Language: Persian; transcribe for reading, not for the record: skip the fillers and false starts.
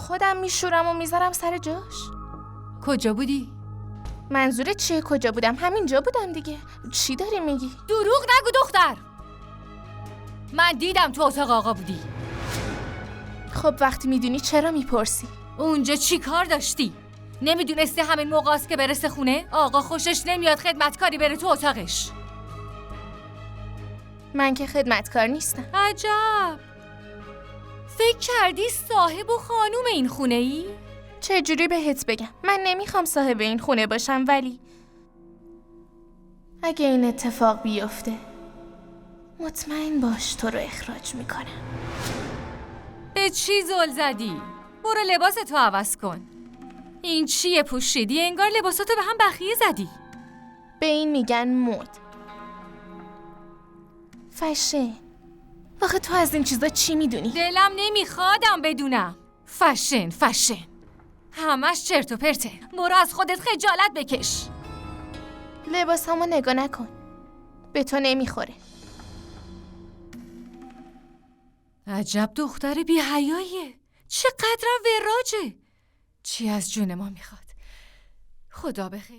خودم میشورم و میذارم سر جاش. کجا بودی؟ منظورت چیه کجا بودم؟ همینجا بودم دیگه. چی داری میگی؟ دروغ نگو دختر. من دیدم تو اتاق آقا بودی. خب وقتی میدونی چرا میپرسی؟ اونجا چی کار داشتی؟ نمیدونستی همین موقع است که برسه خونه؟ آقا خوشش نمیاد خدمتکاری بره تو اتاقش. من که خدمتکار نیستم. عجب. فکر کردی صاحب و خانوم این خونه ای؟ چجوری بهت بگم؟ من نمیخوام صاحب این خونه باشم، ولی اگه این اتفاق بیفته مطمئن باش تو رو اخراج میکنم. به چی زل زدی؟ برو لباستو عوض کن. این چیه پوشیدی؟ انگار لباساتو به هم بخیه زدی. به این میگن مد، فشن. واقعا تو از این چیزا چی میدونی؟ دلم نمیخوادم بدونم. فشن فشن همش چرت و پرته. برو از خودت خجالت بکش. لباسامو نگاه نکن، به تو نمیخوره. عجب دختر بی حیاییه. چقدرم وراجه. چی از جون ما میخواد؟ خدا بخیر.